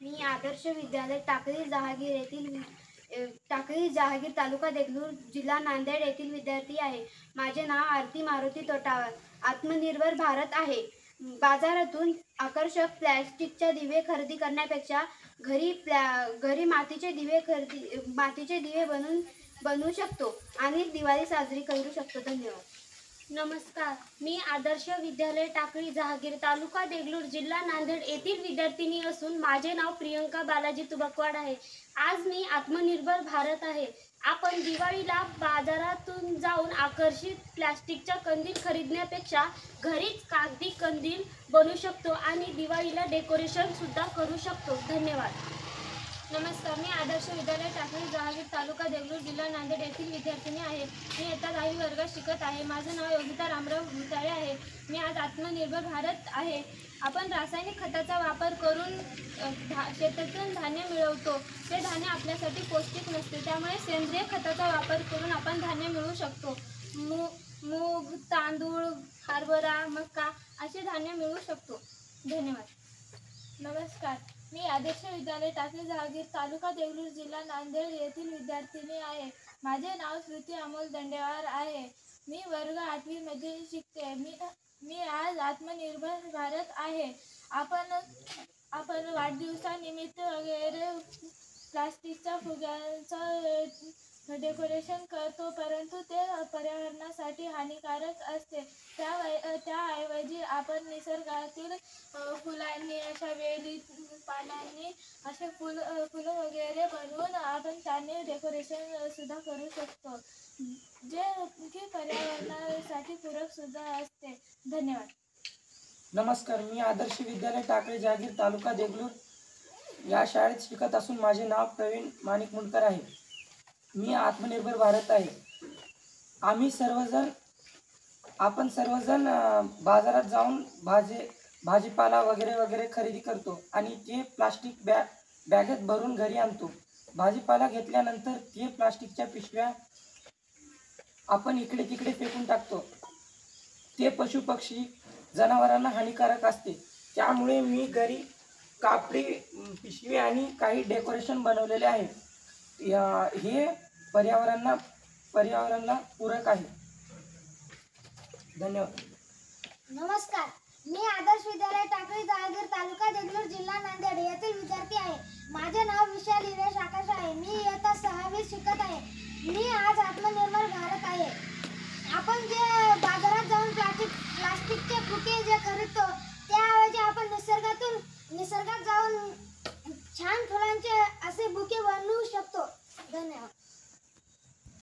मी आदर्श विद्यालय टाकळी जहागीर तालुका देगलूर जिल्हा नांदेड येथील विद्यार्थी आहे. माझे नाव आरती मारुती तोटावर. आत्मनिर्भर भारत आहे. बाजारातून आकर्षक प्लॅस्टिकचे दिवे खरेदी करण्यापेक्षा घरी मातीचे दिवे बनवू शकतो आणि दिवाळी साजरी करू शकतो. धन्यवाद. नमस्कार, मी आदर्श विद्यालय टाकळी जहागीर तालुका देगलूर जिल्हा नांदेड येथील विद्यार्थिनी असून माझे नाव प्रियंका बालाजी तुबकवाड आहे. आज मी आत्मनिर्भर भारत आहे. आपण दिवाळीला बाजारातून जाऊन आकर्षित प्लास्टिकचा कंदील खरीदण्यापेक्षा घरीच कागदी कंदील बनवू शकतो आणि दिवाळीला डेकोरेशन सुद्धा करू शकतो. धन्यवाद. नमस्कार, मी आदर्श विद्यालय टाकळी जहागीर तालुका देगलूर जिल्हा नांदेड येथील विद्यार्थिनी आहे. मी इयत्ता 10वी वर्गात शिकत आहे. माझं नाव योगिता रामराव भुताळे आहे. मी आज आत्मनिर्भर भारत आहे. आपण रासायनिक खताचा वापर करून शेतातून धान्य मिळवतो. ते धान्य आपल्यासाठी पौष्टिक नसते. त्यामुळे सेंद्रिय खताचा वापर करून आपण धान्य मिळवू शकतो. मूग, तांदूळ, हरभरा, मका असे धान्य मिळवू शकतो. धन्यवाद. नमस्कार, मी आदर्श विद्यालय टाकळी जहागीर तालुका देगलूर जिल्हा नांदेड येथील विद्यार्थिनी आहे. माझे नाव श्रुती अमोल दंडेवार आहे. मी वर्ग 8वी मध्ये शिकते. मी आज आत्मनिर्भर भारत आहे. आपण वाढदिवसानिमित्त वगैरे प्लास्टिकच्या फुग्यांचं डेकोरेशन करतो, परंतु ते पर्यावरणासाठी हानिकारक असते. त्याऐवजी आपण निसर्गातील फुलांनी, अशा वेली पानांनी असे फुलं वगैरे बनवून आपण त्याने डेकोरेशन सुद्धा करू शकतो, जे की पर्यावरणासाठी पूरक सुद्धा असते. धन्यवाद. नमस्कार, मी आदर्श विद्यालय टाकळी जहागीर तालुका देगलूर या शाळेत शिकत असून माझे नाव प्रवीण माणिक मुंडकर आहे. मी आत्मनिर्भर भारत आहे. आपण सर्वजण बाजारात जाऊन भाजीपाला वगैरे वगैरे खरेदी करतो आणि ते प्लास्टिक बॅगेत भरून घरी आणतो. भाजीपाला घेतल्यानंतर ते प्लास्टिकच्या पिशव्या आपण इकडे तिकडे फेकून टाकतो. ते पशुपक्षी जनावरांना हानिकारक असते. त्यामुळे मी घरी कापडी पिशवी आणि काही डेकोरेशन बनवलेले आहे. हे पर्यावरणाला पूरक आहे. धन्यवाद. नमस्कार, मी आदर्श विद्यालय टाकळी जहागीर तालुका देगलूर जिल्हा नांदेड येथील विद्यार्थी आहे. माझे नाव विशाल हिरेश आकाश आहे. मी इयत्ता 6वी शिकत आहे. मी आज आत्मनिर्भर भारत आहे. आपण जे बाजारात जाऊन प्लास्टिकचे बुके जे खरीदतो, त्याऐवजी आपण निसर्गात जाऊन छान फुलांचे असे बुके